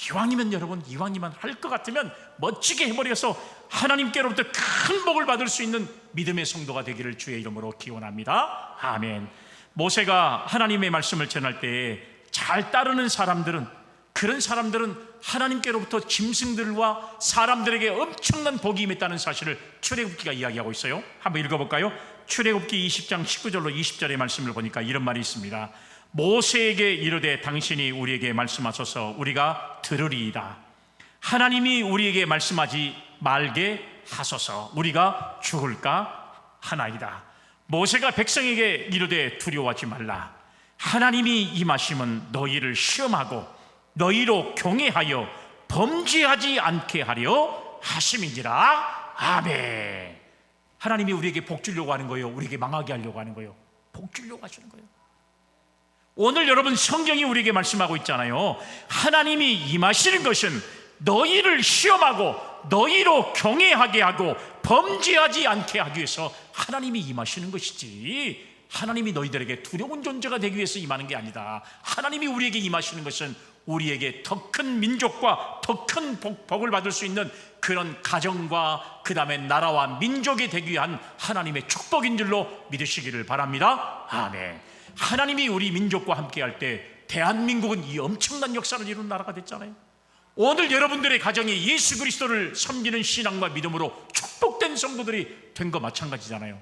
이왕이면 여러분, 이왕이면 할 것 같으면 멋지게 해버려서 하나님께로부터 큰 복을 받을 수 있는 믿음의 성도가 되기를 주의 이름으로 기원합니다. 아멘. 모세가 하나님의 말씀을 전할 때에 잘 따르는 사람들은, 그런 사람들은 하나님께로부터 짐승들과 사람들에게 엄청난 복이 임했다는 사실을 출애굽기가 이야기하고 있어요. 한번 읽어볼까요? 출애굽기 20장 19절로 20절의 말씀을 보니까 이런 말이 있습니다. 모세에게 이르되 당신이 우리에게 말씀하소서 우리가 들으리이다. 하나님이 우리에게 말씀하지 말게 하소서 우리가 죽을까 하나이다. 모세가 백성에게 이르되 두려워하지 말라. 하나님이 임하심은 너희를 시험하고 너희로 경외하여 범죄하지 않게 하려 하심이니라. 아멘. 하나님이 우리에게 복 주려고 하는 거예요? 우리에게 망하게 하려고 하는 거예요? 복 주려고 하시는 거예요. 오늘 여러분, 성경이 우리에게 말씀하고 있잖아요. 하나님이 임하시는 것은 너희를 시험하고 너희로 경외하게 하고 범죄하지 않게 하기 위해서 하나님이 임하시는 것이지, 하나님이 너희들에게 두려운 존재가 되기 위해서 임하는 게 아니다. 하나님이 우리에게 임하시는 것은 우리에게 더 큰 민족과 더 큰 복을 받을 수 있는 그런 가정과 그 다음에 나라와 민족이 되기 위한 하나님의 축복인 줄로 믿으시기를 바랍니다. 아멘. 하나님이 우리 민족과 함께 할 때 대한민국은 이 엄청난 역사를 이룬 나라가 됐잖아요. 오늘 여러분들의 가정에 예수 그리스도를 섬기는 신앙과 믿음으로 축복된 성도들이 된 거 마찬가지잖아요.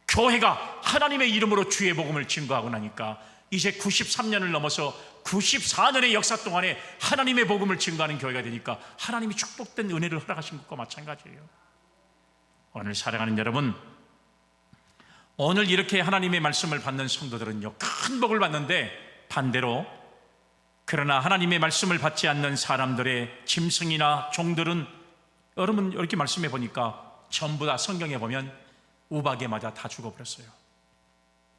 교회가 하나님의 이름으로 주의 복음을 증거하고 나니까 이제 93년을 넘어서 94년의 역사 동안에 하나님의 복음을 증거하는 교회가 되니까 하나님이 축복된 은혜를 허락하신 것과 마찬가지예요. 오늘 사랑하는 여러분, 오늘 이렇게 하나님의 말씀을 받는 성도들은요, 큰 복을 받는데, 반대로 그러나 하나님의 말씀을 받지 않는 사람들의 짐승이나 종들은, 여러분 이렇게 말씀해 보니까 전부 다 성경에 보면 우박에 맞아 다 죽어버렸어요.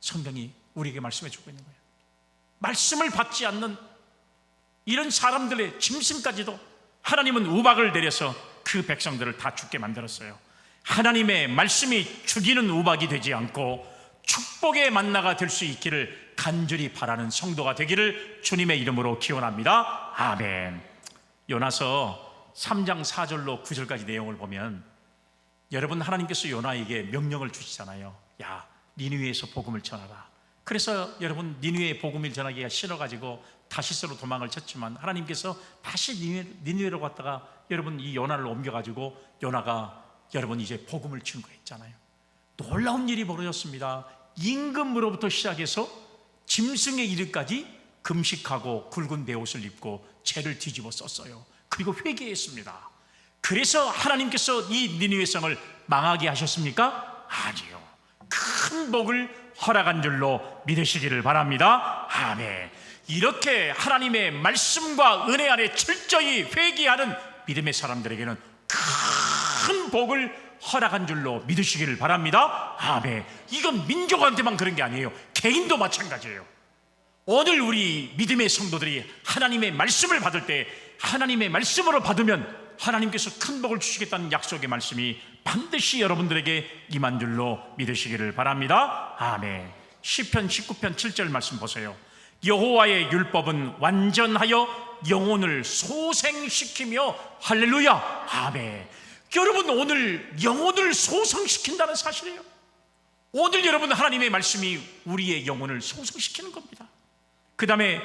성경이 우리에게 말씀해 주고 있는 거예요. 말씀을 받지 않는 이런 사람들의 짐승까지도 하나님은 우박을 내려서 그 백성들을 다 죽게 만들었어요. 하나님의 말씀이 죽이는 우박이 되지 않고 축복의 만나가 될 수 있기를 간절히 바라는 성도가 되기를 주님의 이름으로 기원합니다. 아멘. 요나서 3장 4절로 9절까지 내용을 보면, 여러분, 하나님께서 요나에게 명령을 주시잖아요. 야, 니느웨에서 복음을 전하라. 그래서 여러분, 니느웨에 복음을 전하기가 싫어가지고 다시스로 도망을 쳤지만 하나님께서 다시 니느웨로 갔다가 여러분 이 요나를 옮겨가지고 요나가 여러분 이제 복음을 증거했잖아요. 놀라운 일이 벌어졌습니다. 임금으로부터 시작해서 짐승의 이르까지 금식하고 굵은 베옷을 입고 죄를 뒤집어 썼어요. 그리고 회개했습니다. 그래서 하나님께서 이 니느웨 성을 망하게 하셨습니까? 아니요. 큰 복을 허락한 줄로 믿으시기를 바랍니다. 아멘. 이렇게 하나님의 말씀과 은혜 안에 철저히 회개하는 믿음의 사람들에게는 큰 복을 허락한 줄로 믿으시기를 바랍니다. 아멘. 이건 민족한테만 그런 게 아니에요. 개인도 마찬가지예요. 오늘 우리 믿음의 성도들이 하나님의 말씀을 받을 때, 하나님의 말씀으로 받으면 하나님께서 큰 복을 주시겠다는 약속의 말씀이 반드시 여러분들에게 임한 줄로 믿으시기를 바랍니다. 아멘. 시편 19편 7절 말씀 보세요. 여호와의 율법은 완전하여 영혼을 소생시키며, 할렐루야, 아멘. 여러분, 오늘 영혼을 소생시킨다는 사실이에요. 오늘 여러분 하나님의 말씀이 우리의 영혼을 송성시키는 겁니다. 그 다음에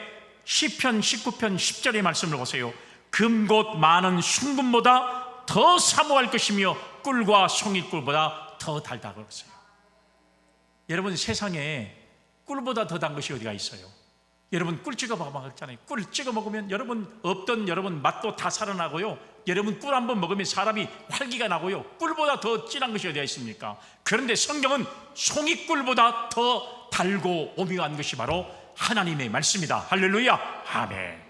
시편 19편 10절의 말씀을 보세요. 금곧 많은 순금보다 더 사모할 것이며 꿀과 송이꿀보다 더 달다고 그랬어요. 여러분 세상에 꿀보다 더 단 것이 어디가 있어요? 여러분 꿀 찍어 먹었잖아요. 꿀 찍어 먹으면 여러분 없던 여러분 맛도 다 살아나고요. 여러분 꿀 한번 먹으면 사람이 활기가 나고요. 꿀보다 더 진한 것이 어디가 있습니까? 그런데 성경은 송이꿀보다 더 달고 오묘한 것이 바로 하나님의 말씀이다. 할렐루야, 아멘.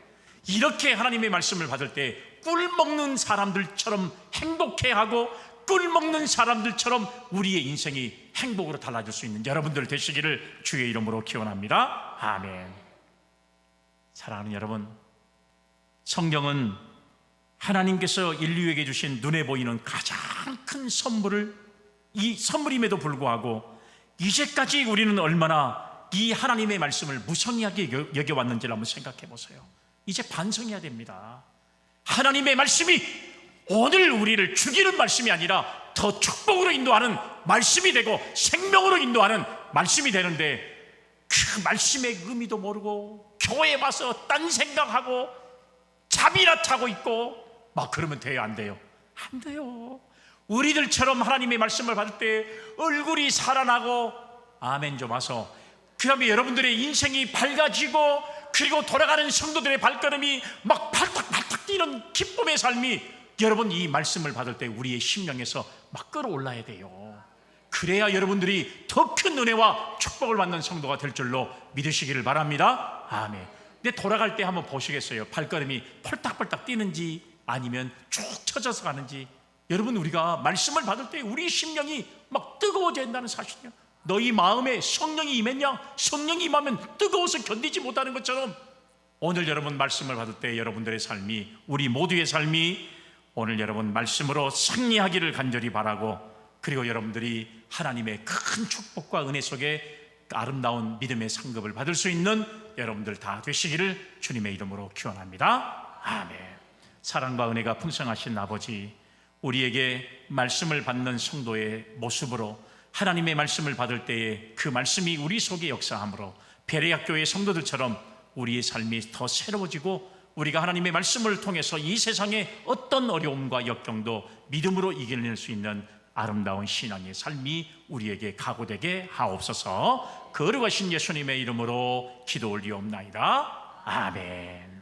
이렇게 하나님의 말씀을 받을 때 꿀 먹는 사람들처럼 행복해하고 꿀 먹는 사람들처럼 우리의 인생이 행복으로 달라질 수 있는 여러분들 되시기를 주의 이름으로 기원합니다. 아멘. 사랑하는 여러분, 성경은 하나님께서 인류에게 주신 눈에 보이는 가장 큰 선물을, 이 선물임에도 불구하고 이제까지 우리는 얼마나 이 하나님의 말씀을 무성의하게 여겨왔는지를 한번 생각해 보세요. 이제 반성해야 됩니다. 하나님의 말씀이 오늘 우리를 죽이는 말씀이 아니라 더 축복으로 인도하는 말씀이 되고 생명으로 인도하는 말씀이 되는데, 그 말씀의 의미도 모르고 교회에 와서 딴 생각하고 잠이나 자고 있고 막 그러면 돼요, 안 돼요? 안 돼요. 우리들처럼 하나님의 말씀을 받을 때 얼굴이 살아나고 아멘 좀 와서, 그 다음에 여러분들의 인생이 밝아지고, 그리고 돌아가는 성도들의 발걸음이 막 팔딱팔딱 뛰는 기쁨의 삶이 여러분 이 말씀을 받을 때 우리의 심령에서 막 끌어올라야 돼요. 그래야 여러분들이 더 큰 은혜와 축복을 받는 성도가 될 줄로 믿으시기를 바랍니다. 아멘. 근데 돌아갈 때 한번 보시겠어요? 발걸음이 펄딱펄딱 뛰는지 아니면 쭉 쳐져서 가는지. 여러분, 우리가 말씀을 받을 때 우리 심령이 막 뜨거워져야 한다는 사실이요. 너희 마음에 성령이 임했냐? 성령이 임하면 뜨거워서 견디지 못하는 것처럼 오늘 여러분 말씀을 받을 때 여러분들의 삶이, 우리 모두의 삶이 오늘 여러분 말씀으로 승리하기를 간절히 바라고, 그리고 여러분들이 하나님의 큰 축복과 은혜 속에 아름다운 믿음의 상급을 받을 수 있는 여러분들 다 되시기를 주님의 이름으로 기원합니다. 아멘. 사랑과 은혜가 풍성하신 아버지, 우리에게 말씀을 받는 성도의 모습으로 하나님의 말씀을 받을 때에 그 말씀이 우리 속에 역사함으로 베레아교회 성도들처럼 우리의 삶이 더 새로워지고, 우리가 하나님의 말씀을 통해서 이 세상의 어떤 어려움과 역경도 믿음으로 이겨낼 수 있는 아름다운 신앙의 삶이 우리에게 각오되게 하옵소서. 거룩하신 예수님의 이름으로 기도 올리옵나이다. 아멘.